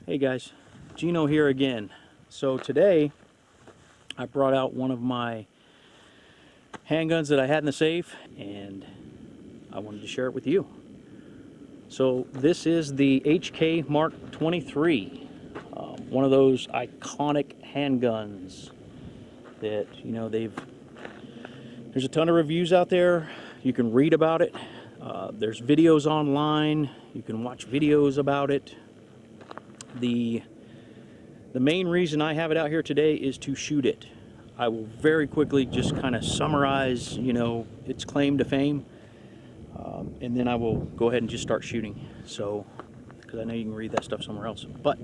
Hey guys, Gino here again. So today I brought out one of my handguns that I had in the safe and I wanted to share it with you. So this is the H&K Mark 23, one of those iconic handguns that, you know, there's a ton of reviews out there. You can read about it. There's videos online. You can watch videos about it. The main reason I have it out here today is to shoot it. I will very quickly just kind of summarize, you know, its claim to fame, and then I will go ahead and just start shooting. So, because I know you can read that stuff somewhere else. But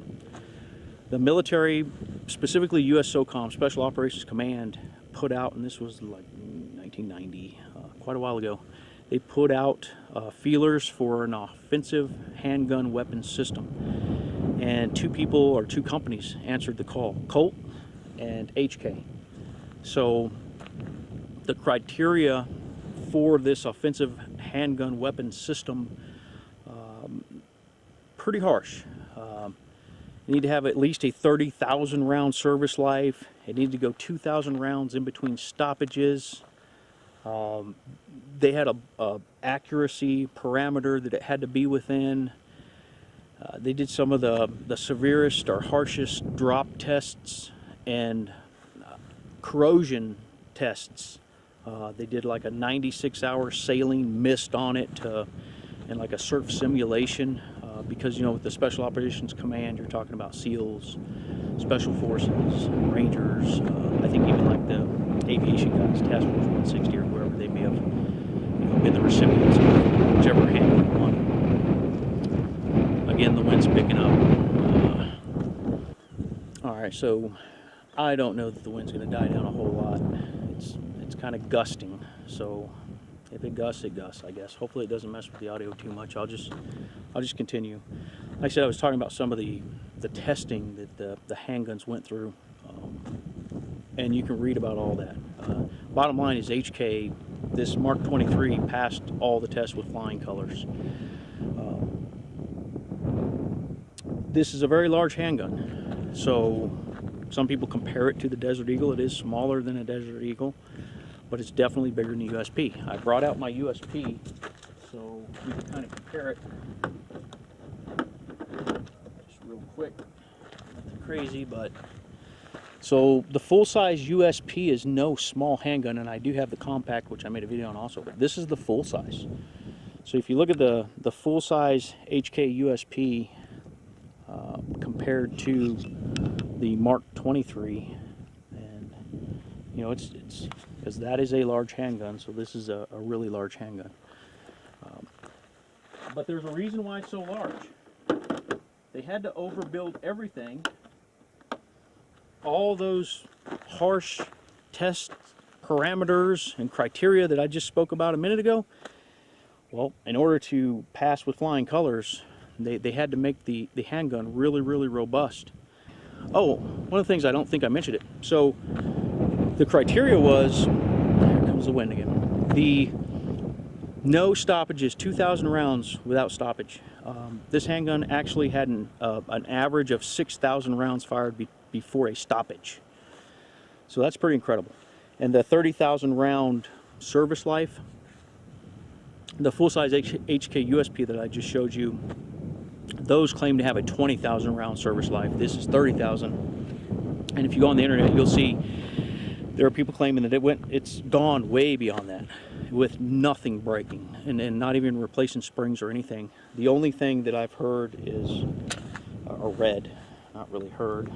the military, specifically U.S. SOCOM, Special Operations Command, put out, and this was like 1990, quite a while ago, they put out feelers for an offensive handgun weapon system. And two companies answered the call, Colt and H&K. So the criteria for this offensive handgun weapon system, pretty harsh. You need to have at least a 30,000 round service life. It needed to go 2,000 rounds in between stoppages. They had a accuracy parameter that it had to be within. They did some of the severest or harshest drop tests and corrosion tests. They did like a 96-hour saline mist on it and like a surf simulation, because, you know, with the Special Operations Command, you're talking about SEALs, Special Forces, Rangers, I think even like the aviation guys, Task Force 160 or whoever, they may have, you know, been the recipients of whichever handgun you wanted. Again, the wind's picking up. Alright, so I don't know that the wind's going to die down a whole lot. It's kind of gusting, so if it gusts, it gusts, I guess. Hopefully it doesn't mess with the audio too much. I'll just continue. Like I said, I was talking about some of the testing that the handguns went through, and you can read about all that. Bottom line is H&K, this Mark 23 passed all the tests with flying colors. This is a very large handgun, so some people compare it to the Desert Eagle. It is smaller than a Desert Eagle, but it's definitely bigger than the USP. I brought out my USP so we can kind of compare it just real quick. Nothing crazy, but so the full-size USP is no small handgun, and I do have the compact, which I made a video on also, but this is the full size. So if you look at the full-size H&K USP compared to the Mark 23, and you know, it's because that is a large handgun, so this is a really large handgun. But there's a reason why it's so large. They had to overbuild everything. All those harsh test parameters and criteria that I just spoke about a minute ago, well, in order to pass with flying colors, they had to make the handgun really, really robust. Oh, one of the things I don't think I mentioned it. So the criteria was, here comes the wind again, the no stoppages, 2,000 rounds without stoppage. This handgun actually had an average of 6,000 rounds fired before a stoppage. So that's pretty incredible. And the 30,000 round service life, the full-size H&K USP that I just showed you, those claim to have a 20,000 round service life. This is 30,000. And if you go on the internet, you'll see there are people claiming that it's gone way beyond that with nothing breaking and not even replacing springs or anything. The only thing that I've heard is, or read, not really heard,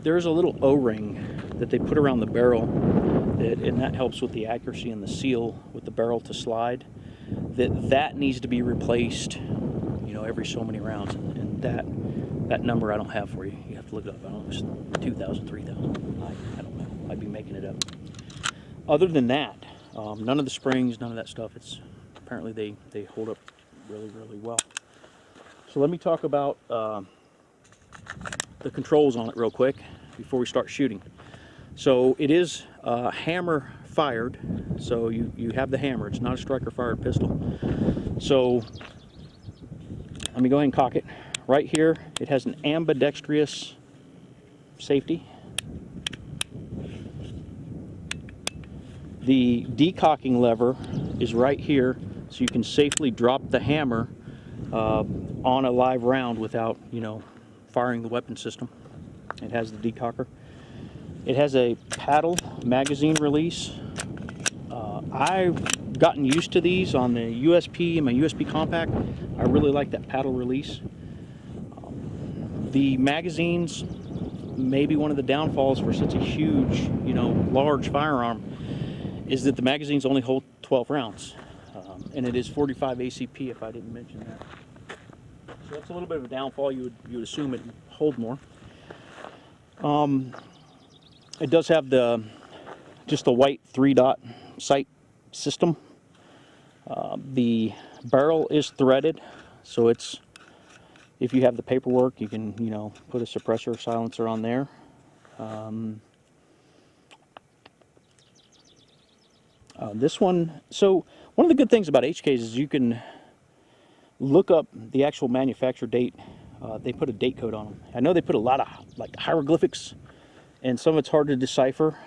there's a little O-ring that they put around the barrel, and that helps with the accuracy and the seal with the barrel to slide. That needs to be replaced, you know, every so many rounds, and that number I don't have for you. You have to look it up. I don't know, it's 2,000, 3,000. I don't know. I'd be making it up. Other than that, none of the springs, none of that stuff. It's apparently they hold up really, really well. So let me talk about the controls on it real quick before we start shooting. So it is hammer fired, so you have the hammer. It's not a striker fired pistol. So let me go ahead and cock it. Right here, it has an ambidextrous safety. The decocking lever is right here, so you can safely drop the hammer on a live round without, you know, firing the weapon system. It has the decocker. It has a paddle magazine release. I've gotten used to these on the USP and my USP Compact. I really like that paddle release. The magazines may be one of the downfalls for such a huge, you know, large firearm, is that the magazines only hold 12 rounds. And it is 45 ACP, if I didn't mention that. So that's a little bit of a downfall. You would assume it would hold more. It does have just the white 3-dot sight system. The barrel is threaded, so it's, if you have the paperwork, you can, you know, put a suppressor or silencer on there. This one, so one of the good things about HKs is you can look up the actual manufacture date. They put a date code on them. I know they put a lot of like hieroglyphics, and some of it's hard to decipher,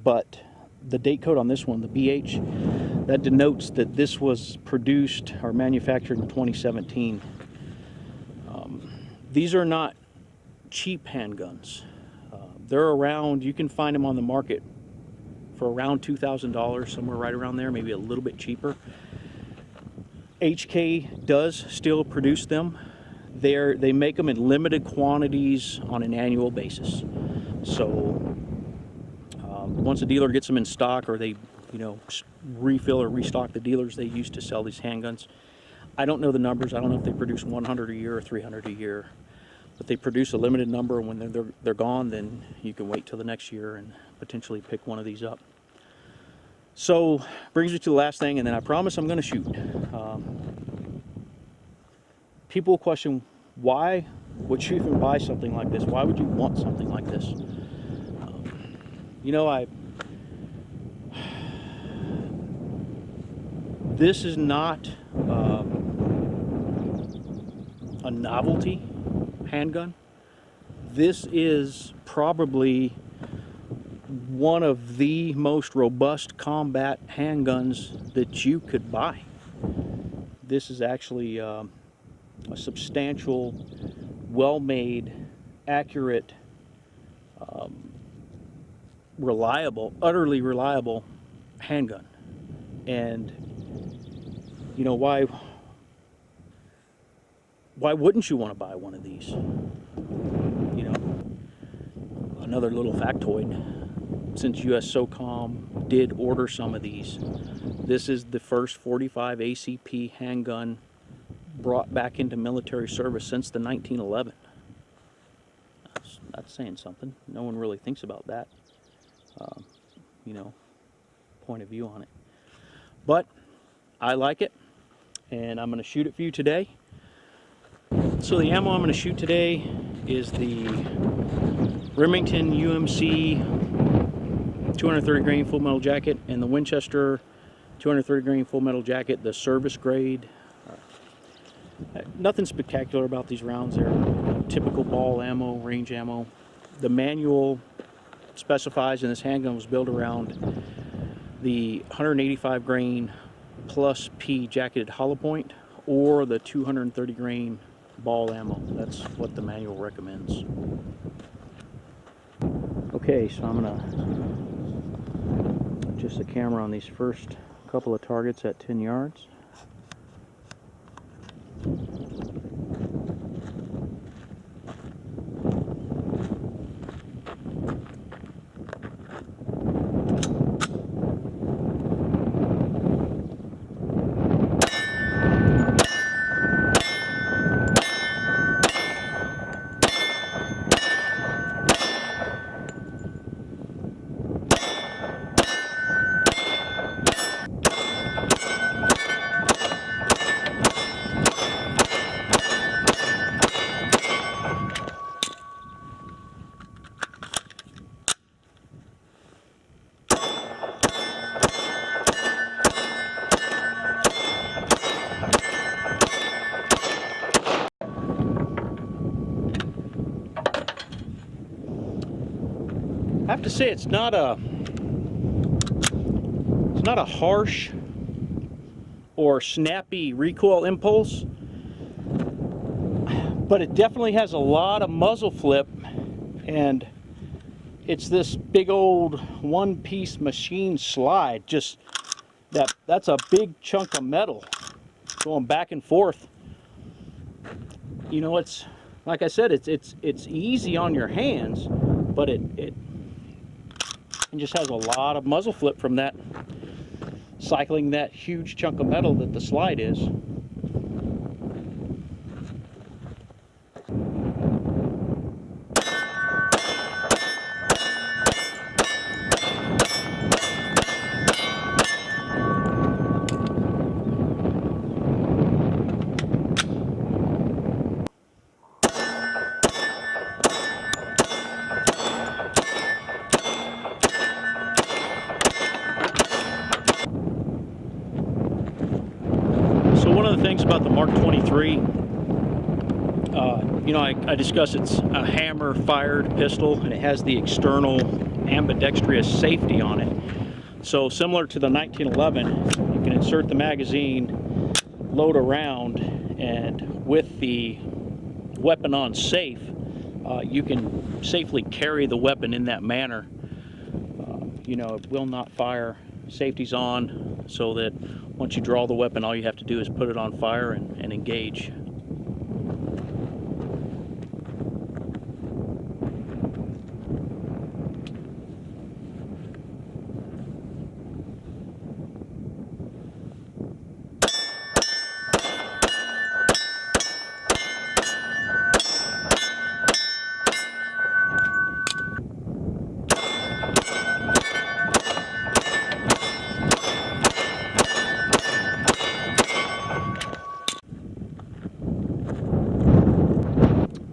but the date code on this one, the BH, that denotes that this was produced or manufactured in 2017. These are not cheap handguns. They're around, you can find them on the market for around $2,000, somewhere right around there, maybe a little bit cheaper. HK does still produce them. They make them in limited quantities on an annual basis. So once a dealer gets them in stock, or they, you know, refill or restock the dealers they use to sell these handguns. I don't know the numbers. I don't know if they produce 100 a year or 300 a year, but they produce a limited number, and when they're gone, then you can wait till the next year and potentially pick one of these up. So brings me to the last thing, and then I promise I'm going to shoot. People question, why would you even buy something like this? Why would you want something like this? You know, this is not a novelty handgun. This is probably one of the most robust combat handguns that you could buy. This is actually a substantial, well-made, accurate, reliable, utterly reliable handgun. And you know, why wouldn't you want to buy one of these? You know, another little factoid, since US SOCOM did order some of these, this is the first 45 ACP handgun brought back into military service since the 1911. That's saying something. No one really thinks about that, you know, point of view on it. But I like it, and I'm going to shoot it for you today. So the ammo I'm going to shoot today is the Remington UMC 230 grain full metal jacket and the Winchester 230 grain full metal jacket, the service grade. Nothing spectacular about these rounds. They're typical ball ammo, range ammo. The manual specifies, and this handgun was built around the 185 grain plus P jacketed hollow point or the 230 grain ball ammo. That's what the manual recommends. Okay, so I'm gonna adjust the camera on these first couple of targets at 10 yards. have to say it's not a harsh or snappy recoil impulse, but it definitely has a lot of muzzle flip, and it's this big old one-piece machine slide. Just that's a big chunk of metal going back and forth. You know, it's like I said, it's easy on your hands, but it just has a lot of muzzle flip from that cycling that huge chunk of metal that the slide is. So one of the things about the Mark 23, you know, I discussed it's a hammer-fired pistol, and it has the external ambidextrous safety on it. So similar to the 1911, you can insert the magazine, load a round, and with the weapon on safe, you can safely carry the weapon in that manner. You know, it will not fire. Safety's on, so that once you draw the weapon, all you have to do is put it on fire and engage.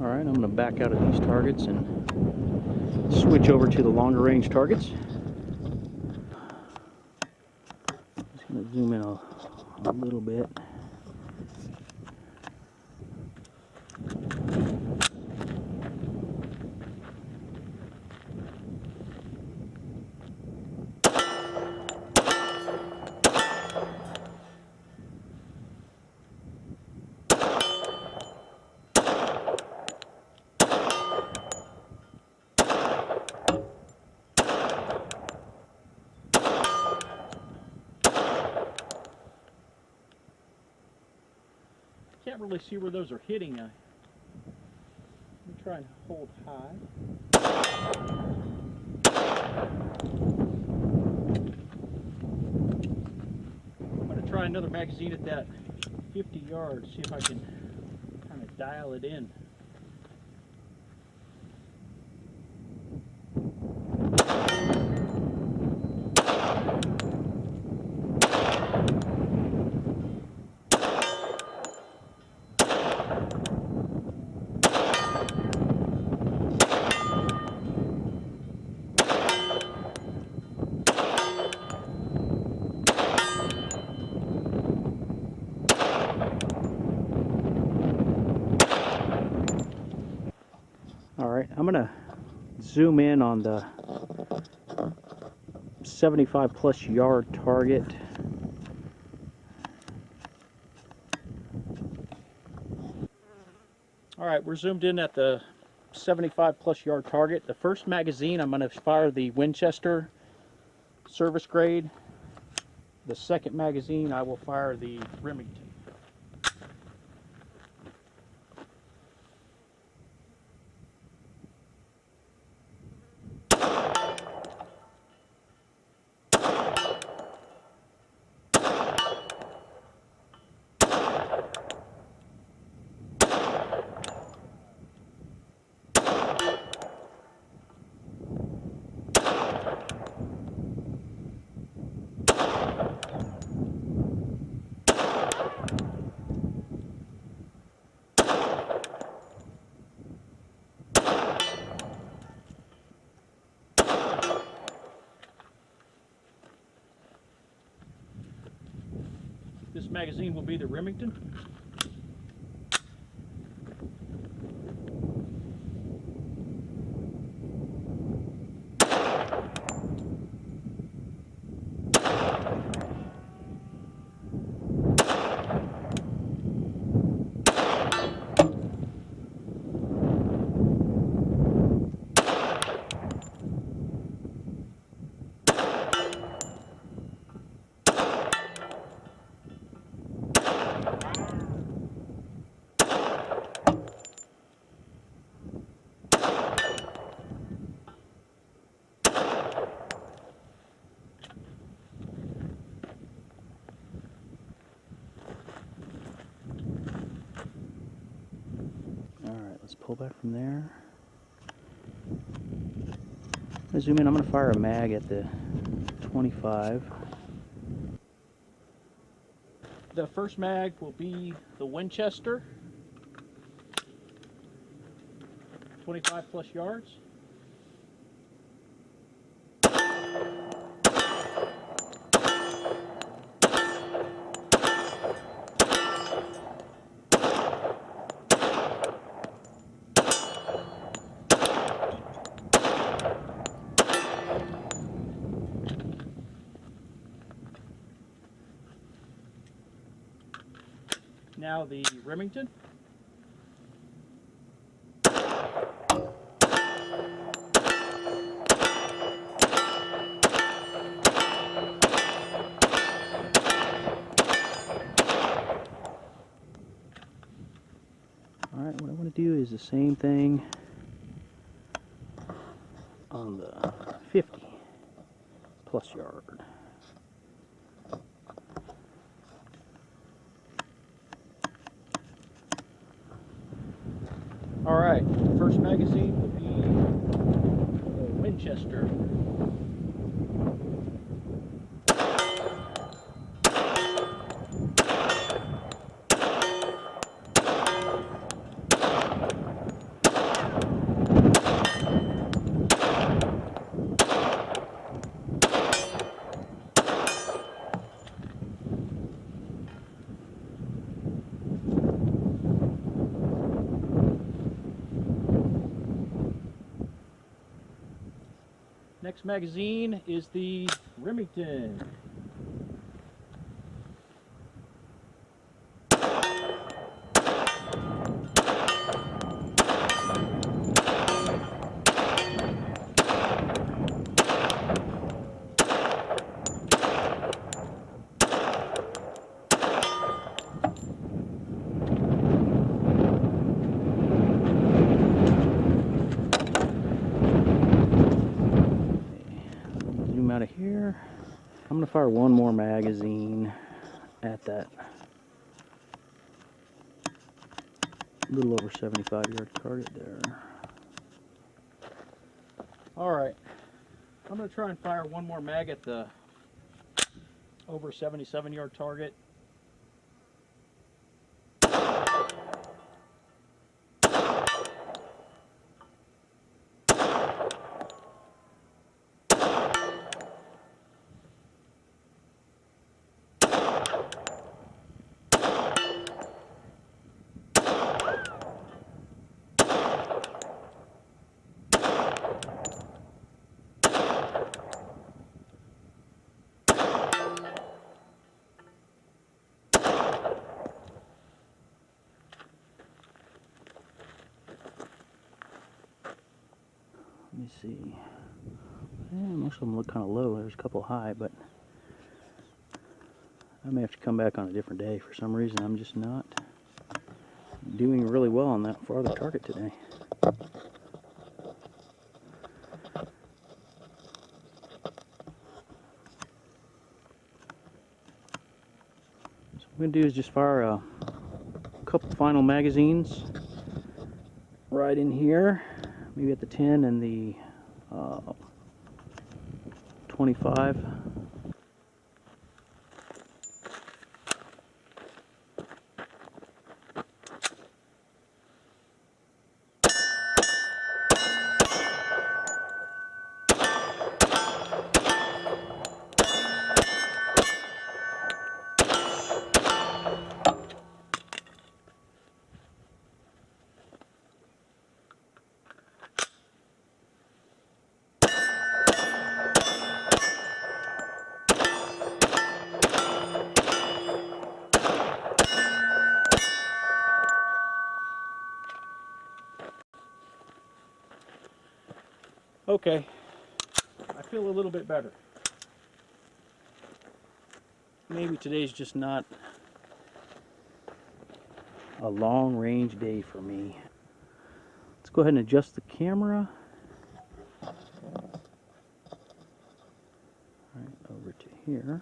Alright, I'm going to back out of these targets and switch over to the longer range targets. Just going to zoom in a little bit. Can't really see where those are hitting. Let me try and hold high. I'm going to try another magazine at that 50 yards, see if I can kind of dial it in. Alright, I'm going to zoom in on the 75 plus yard target. Alright, we're zoomed in at the 75 plus yard target. The first magazine, I'm going to fire the Winchester service grade. The second magazine, I will fire the Remington. This magazine will be the Remington. Let's pull back from there. I'm gonna zoom in. I'm gonna fire a mag at the 25. The first mag will be the Winchester, 25 plus yards. Now the Remington. Alright, what I want to do is the same thing on the 50 plus yard. Alright, first magazine will be the Winchester. Next magazine is the Remington. Out of here. I'm going to fire one more magazine at that little over 75 yard target there. Alright, I'm going to try and fire one more mag at the over 77 yard target. Let me see. Most of them look kind of low. There's a couple high, but I may have to come back on a different day. For some reason, I'm just not doing really well on that farther target today. So what I'm going to do is just fire a couple final magazines right in here. Maybe at the 10 and the 25. Okay, I feel a little bit better. Maybe today's just not a long range day for me. Let's go ahead and adjust the camera. Right over to here.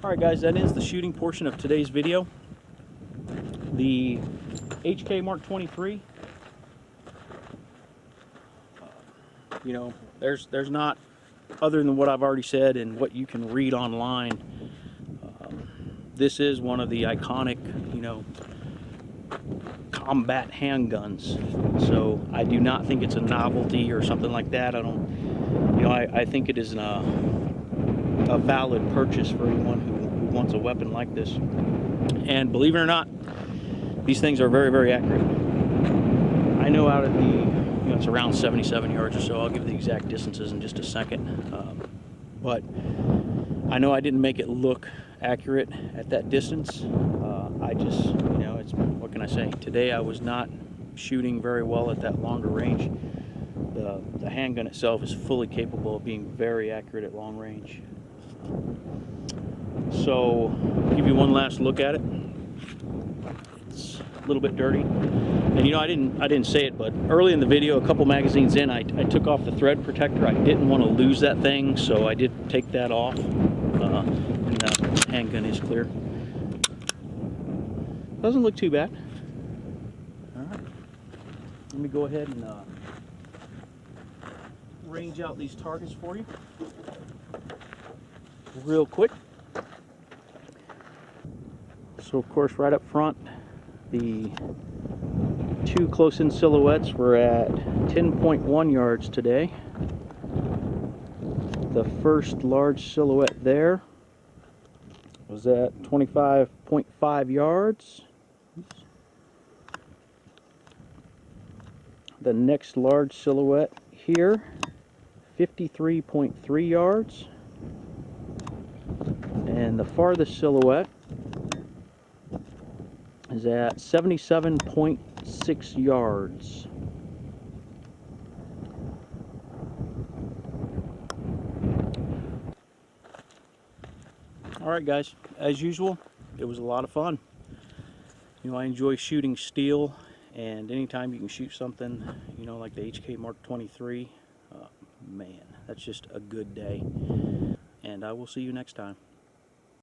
Alright guys, that ends the shooting portion of today's video. The H&K Mark 23, you know, there's not, other than what I've already said and what you can read online, this is one of the iconic, you know, combat handguns. So I do not think it's a novelty or something like that. I don't, you know, I think it is a valid purchase for anyone who wants a weapon like this. And believe it or not, these things are very, very accurate. I know out of the, you know, it's around 77 yards or so. I'll give the exact distances in just a second. But I know I didn't make it look accurate at that distance. I just, you know, it's, what can I say? Today I was not shooting very well at that longer range. The handgun itself is fully capable of being very accurate at long range. So, I'll give you one last look at it. It's a little bit dirty. And you know, I didn't say it, but early in the video, a couple magazines in, I took off the thread protector. I didn't want to lose that thing, so I did take that off. And the handgun is clear. Doesn't look too bad. All right. Let me go ahead and range out these targets for you real quick. So of course, right up front, the two close-in silhouettes were at 10.1 yards today. The first large silhouette there was at 25.5 yards. Oops. The next large silhouette here, 53.3 yards. And the farthest silhouette is at 77.6 yards. Alright guys, as usual, it was a lot of fun. You know, I enjoy shooting steel, and anytime you can shoot something, you know, like the H&K Mark 23, man, that's just a good day. And I will see you next time.